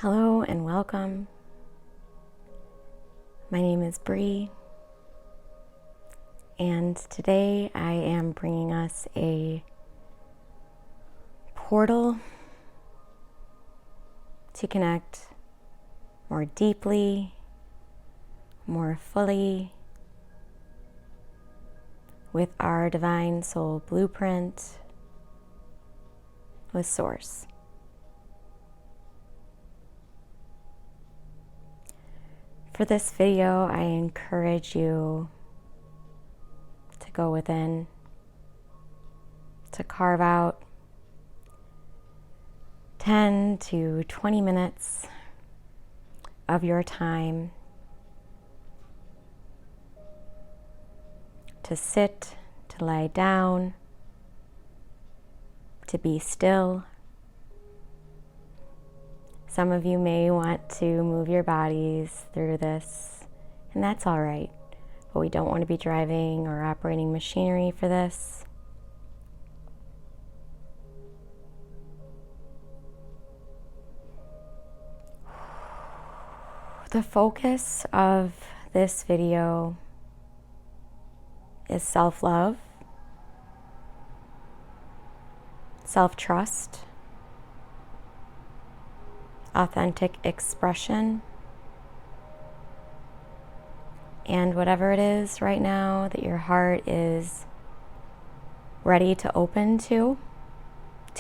Hello and welcome. My name is Bree, and today I am bringing us a portal to connect more deeply, more fully with our divine soul blueprint, with Source. For this video, I encourage you to go within, to carve out 10 to 20 minutes of your time to sit, to lie down, to be still. Some of you may want to move your bodies through this, and that's all right. But we don't want to be driving or operating machinery for this. The focus of this video is self-love, self-trust, authentic expression, and whatever it is right now that your heart is ready to open to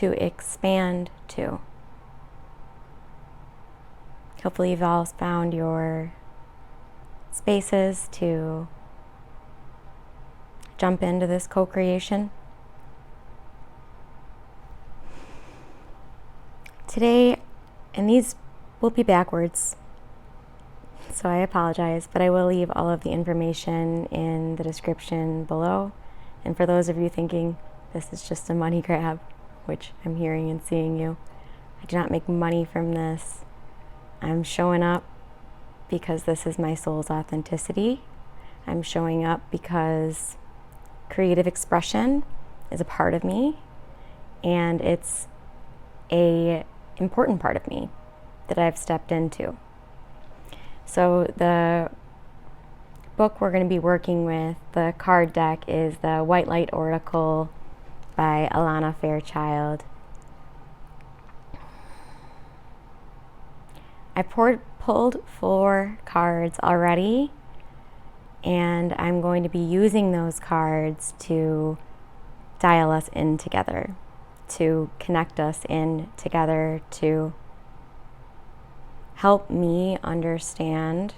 expand to. Hopefully you've all found your spaces to jump into this co-creation. Today, and these will be backwards, so I apologize, but I will leave all of the information in the description below. And for those of you thinking this is just a money grab, which I'm hearing and seeing you, I do not make money from this. I'm showing up because this is my soul's authenticity. I'm showing up because creative expression is a part of me, and it's an important part of me that I've stepped into. So the book we're going to be working with, the card deck, is the White Light Oracle by Alana Fairchild. I pulled 4 cards already, and I'm going to be using those cards to dial us in together, to connect us in together, to help me understand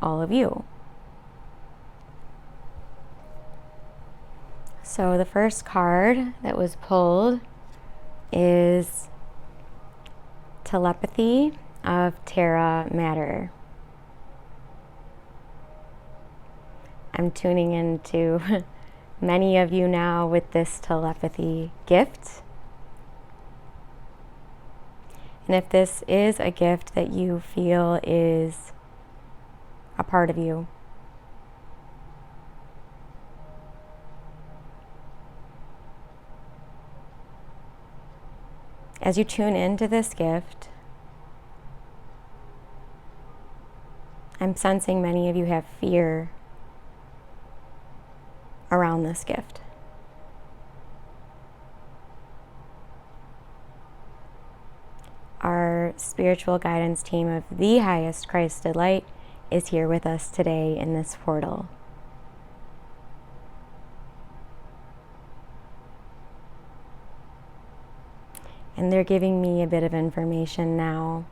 all of you. So the first card that was pulled is Telepathy of Terra Matter. I'm tuning into many of you now with this telepathy gift. And if this is a gift that you feel is a part of you, as you tune into this gift, I'm sensing many of you have fear around this gift. Our spiritual guidance team of the highest Christed light is here with us today in this portal. And they're giving me a bit of information now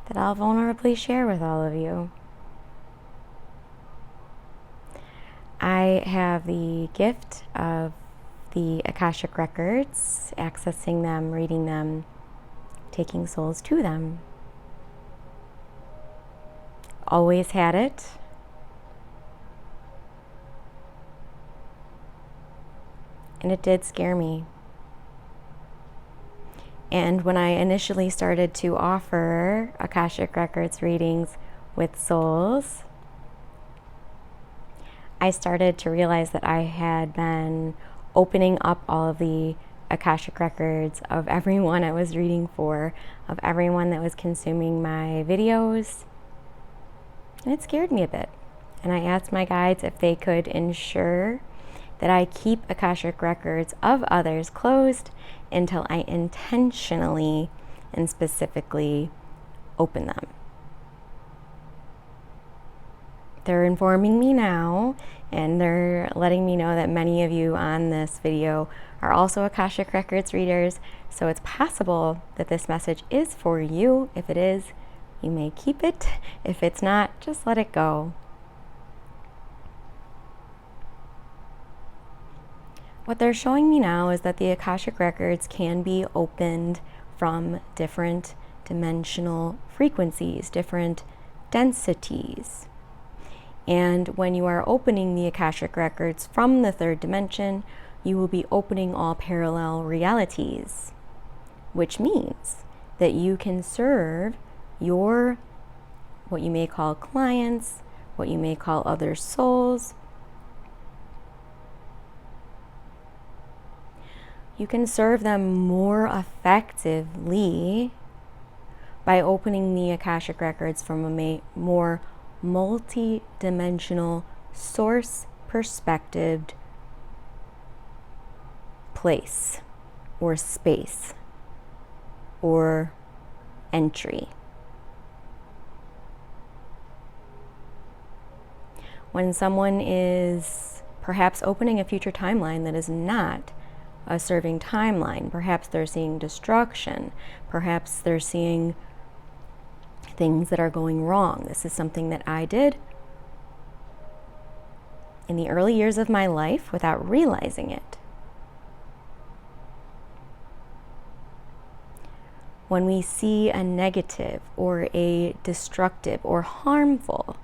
that I'll vulnerably share with all of you. I have the gift of the Akashic records, accessing them, reading them, taking souls to them. Always had it. And it did scare me. And when I initially started to offer Akashic records readings with souls, I started to realize that I had been opening up all of the Akashic records of everyone I was reading for, of everyone that was consuming my videos. And it scared me a bit. And I asked my guides if they could ensure that I keep Akashic records of others closed until I intentionally and specifically open them. They're informing me now, and they're letting me know that many of you on this video are also Akashic Records readers, so it's possible that this message is for you. If it is, you may keep it. If it's not, just let it go. What they're showing me now is that the Akashic Records can be opened from different dimensional frequencies, different densities. And when you are opening the Akashic Records from the third dimension, you will be opening all parallel realities, which means that you can serve your, what you may call clients, what you may call other souls. You can serve them more effectively by opening the Akashic Records from a more multi-dimensional source perspective place or space or entry. When someone is perhaps opening a future timeline that is not a serving timeline, perhaps they're seeing destruction, perhaps they're seeing things that are going wrong. This is something that I did in the early years of my life without realizing it. When we see a negative or a destructive or harmful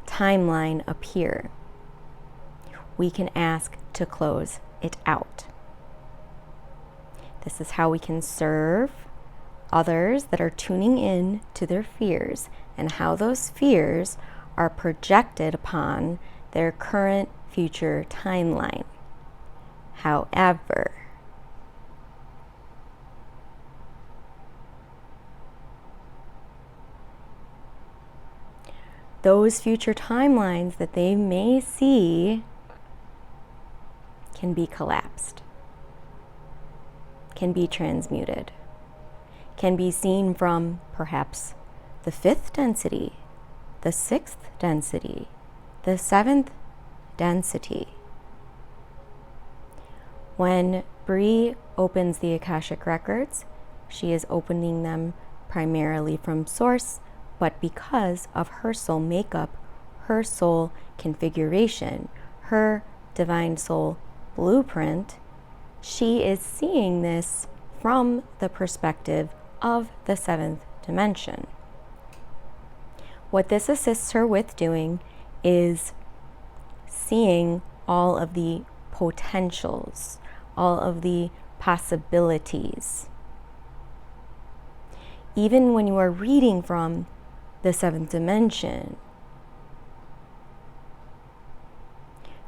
timeline appear, we can ask to close it out. This is how we can serve others that are tuning in to their fears and how those fears are projected upon their current future timeline. However, those future timelines that they may see can be collapsed, can be transmuted, can be seen from perhaps the 5th density, the 6th density, the 7th density. When Bree opens the Akashic Records, she is opening them primarily from source, but because of her soul makeup, her soul configuration, her divine soul blueprint, she is seeing this from the perspective of the 7th dimension. What this assists her with doing is seeing all of the potentials, all of the possibilities. Even when you are reading from the 7th dimension,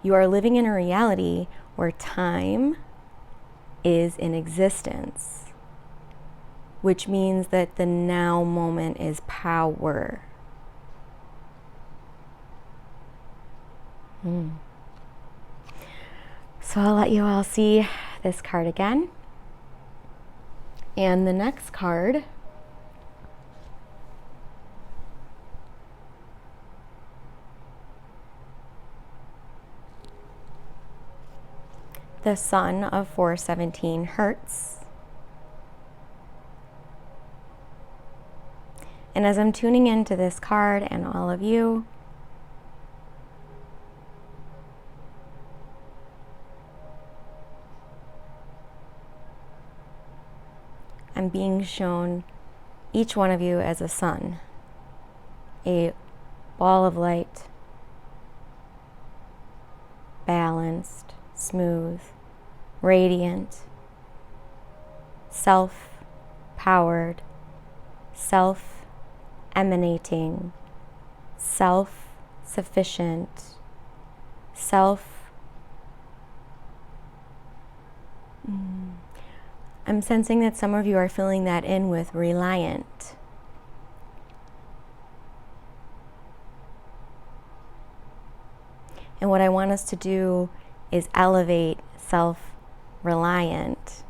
you are living in a reality where time is in existence, which means that the now moment is power. So I'll let you all see this card again. And the next card the Sun of 417 Hertz. And as I'm tuning into this card and all of you, I'm being shown each one of you as a sun, a ball of light, balanced, smooth, radiant, self-powered, self-emanating, self-sufficient, I'm sensing that some of you are filling that in with reliant. And what I want us to do is elevate self-reliant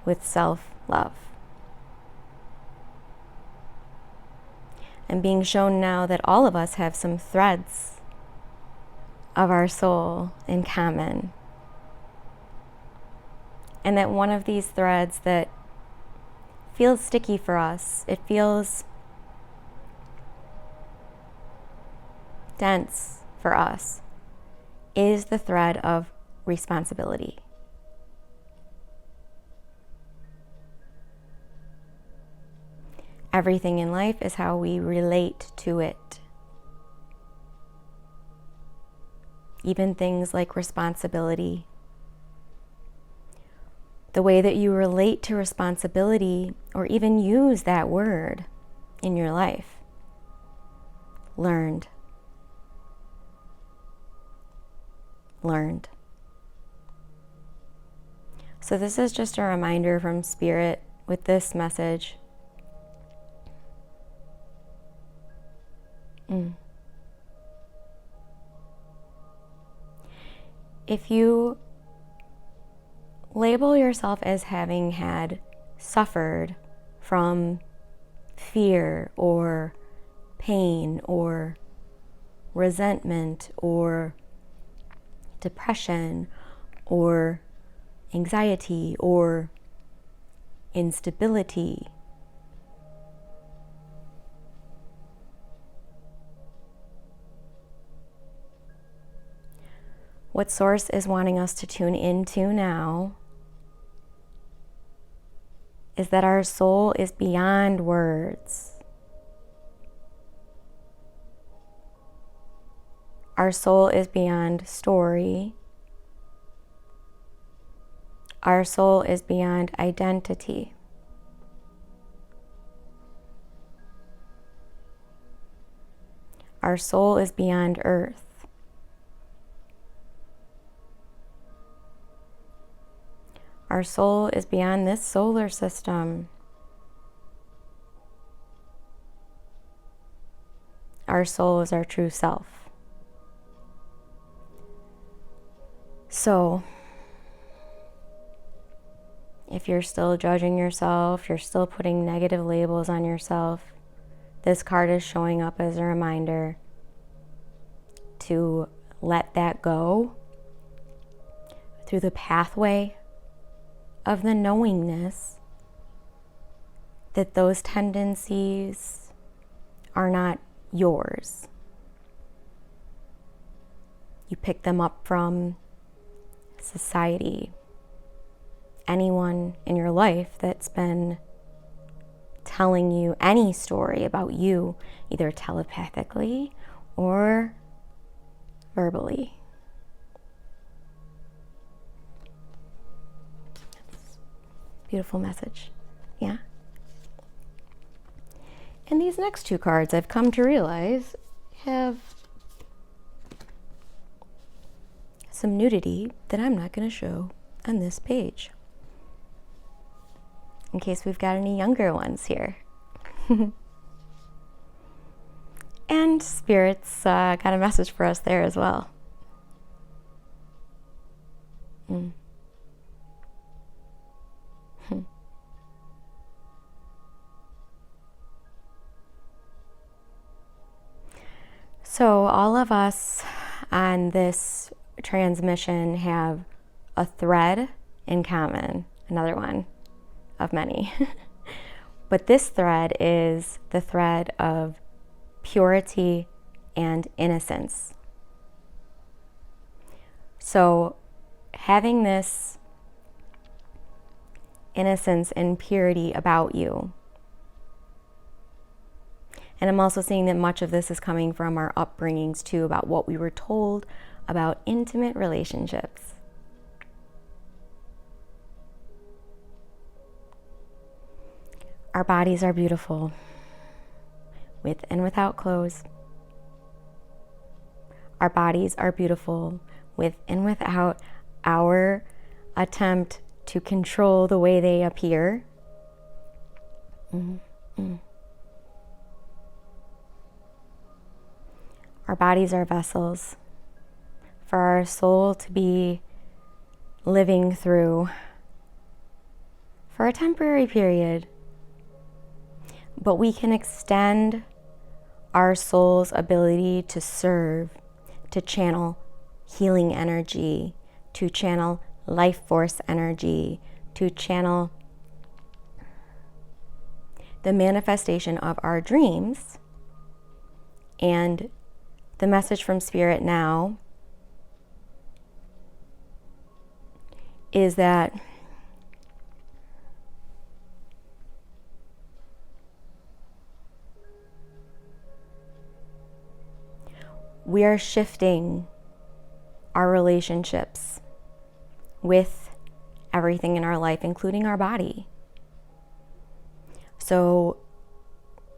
with self-love. I'm being shown now that all of us have some threads of our soul in common. And that one of these threads that feels sticky for us, it feels dense for us, is the thread of responsibility. Everything in life is how we relate to it. Even things like responsibility. The way that you relate to responsibility, or even use that word in your life, learned. So this is just a reminder from Spirit with this message. If you label yourself as having had suffered from fear or pain or resentment or depression or anxiety or instability, what Source is wanting us to tune into now is that our soul is beyond words. Our soul is beyond story. Our soul is beyond identity. Our soul is beyond earth. Our soul is beyond this solar system. Our soul is our true self. So, if you're still judging yourself, you're still putting negative labels on yourself, this card is showing up as a reminder to let that go through the pathway of the knowingness that those tendencies are not yours. You pick them up from society, anyone in your life that's been telling you any story about you, either telepathically or verbally. Beautiful message. Yeah. And these next two cards, I've come to realize, have some nudity that I'm not going to show on this page, in case we've got any younger ones here. And Spirit's got a message for us there as well. So all of us on this transmission have a thread in common, another one of many. But this thread is the thread of purity and innocence. So having this innocence and purity about you. And I'm also seeing that much of this is coming from our upbringings too, about what we were told about intimate relationships. Our bodies are beautiful, with and without clothes. Our bodies are beautiful, with and without our attempt to control the way they appear. Our bodies are vessels for our soul to be living through for a temporary period. But we can extend our soul's ability to serve, to channel healing energy, to channel life force energy, to channel the manifestation of our dreams. And the message from Spirit now is that we are shifting our relationships with everything in our life, including our body. So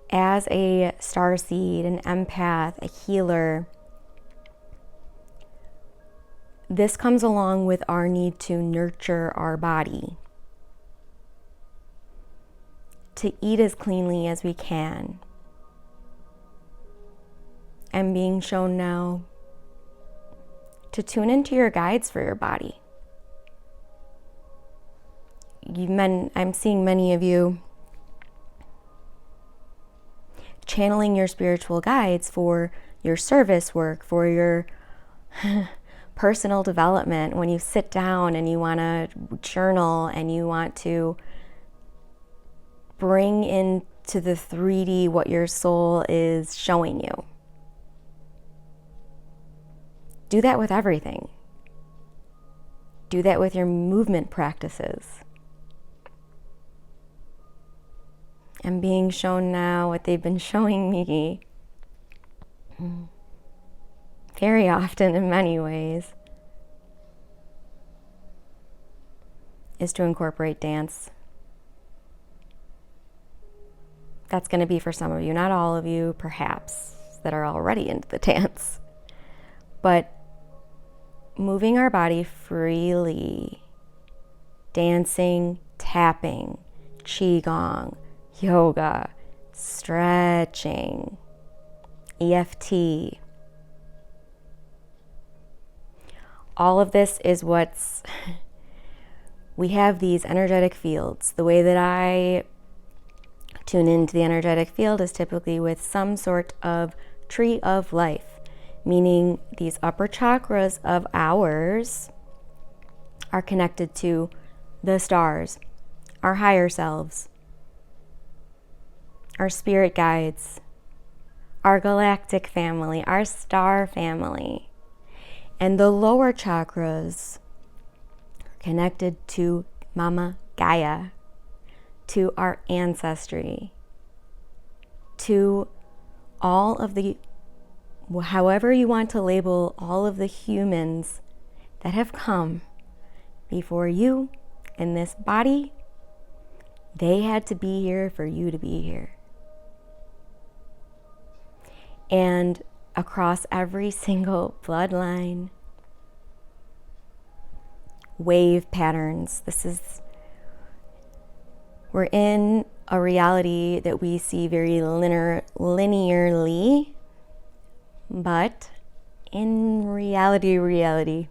as a starseed, an empath, a healer, this comes along with our need to nurture our body, to eat as cleanly as we can. I'm being shown now to tune into your guides for your body. I'm seeing many of you channeling your spiritual guides for your service work, for your personal development, when you sit down and you want to journal and you want to bring into the 3D what your soul is showing you. Do that with everything. Do that with your movement practices. I'm being shown now what they've been showing me very often in many ways is to incorporate dance. That's going to be for some of you, not all of you, perhaps, that are already into the dance. But moving our body freely, dancing, tapping, qigong, yoga, stretching, EFT. All of this is we have these energetic fields. The way that I tune into the energetic field is typically with some sort of tree of life, meaning these upper chakras of ours are connected to the stars, our higher selves, our spirit guides, our galactic family, our star family. And the lower chakras are connected to Mama Gaia, to our ancestry, to all of the, however you want to label all of the humans that have come before you in this body. They had to be here for you to be here. And across every single bloodline, wave patterns. We're in a reality that we see very linearly, but in reality,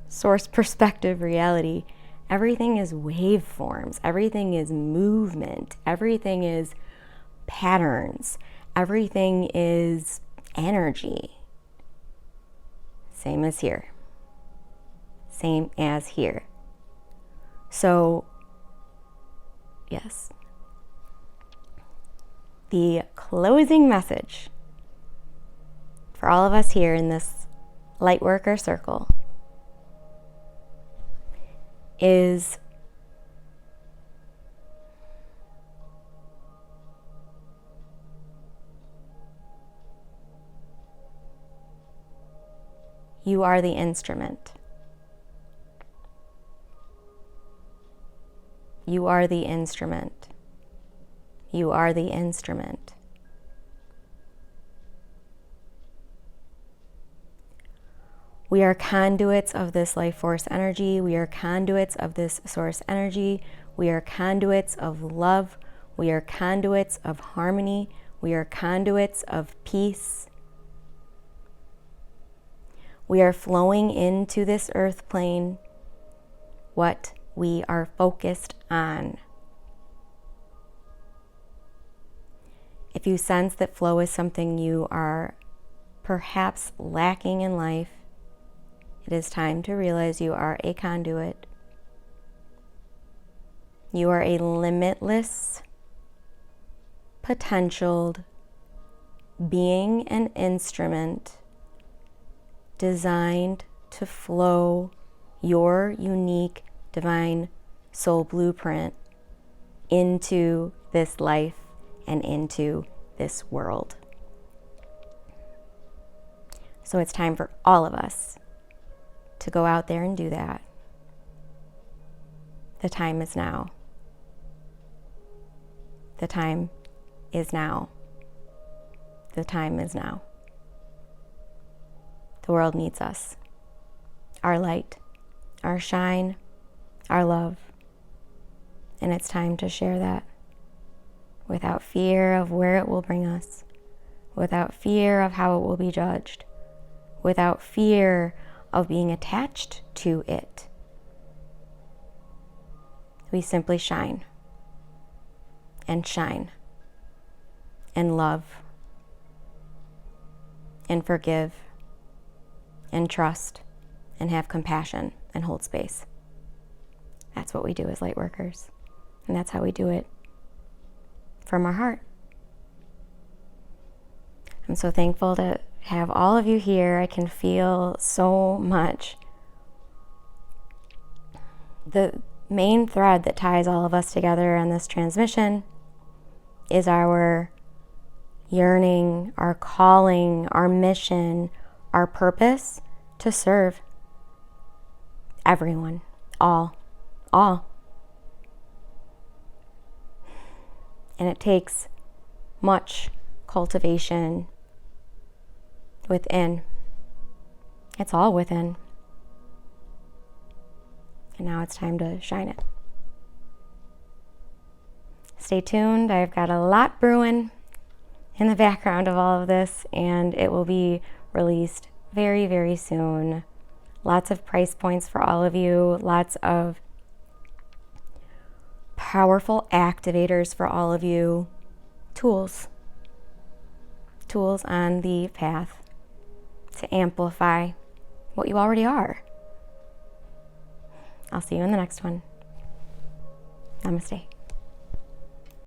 source perspective reality, everything is waveforms, everything is movement, everything is patterns, everything is energy. Same as here. Same as here. So, yes. The closing message for all of us here in this Lightworker circle is you are the instrument. You are the instrument. You are the instrument. We are conduits of this life force energy. We are conduits of this source energy. We are conduits of love. We are conduits of harmony. We are conduits of peace. We are flowing into this earth plane what we are focused on. If you sense that flow is something you are perhaps lacking in life, it is time to realize you are a conduit. You are a limitless, potentialed being and instrument designed to flow your unique divine soul blueprint into this life and into this world. So it's time for all of us to go out there and do that. The time is now. The time is now. The time is now. The world needs us. Our light, our shine, our love. And it's time to share that without fear of where it will bring us, without fear of how it will be judged, without fear of being attached to it. We simply shine and love and forgive and trust and have compassion and hold space. That's what we do as Lightworkers. And that's how we do it from our heart. I'm so thankful to have all of you here. I can feel so much. The main thread that ties all of us together on this transmission is our yearning, our calling, our mission, our purpose to serve everyone, all. And it takes much cultivation within. It's all within. And now it's time to shine it. Stay tuned. I've got a lot brewing in the background of all of this, and it will be released very, very soon. Lots of price points for all of you. Lots of powerful activators for all of you. Tools on the path to amplify what you already are. I'll see you in the next one. Namaste.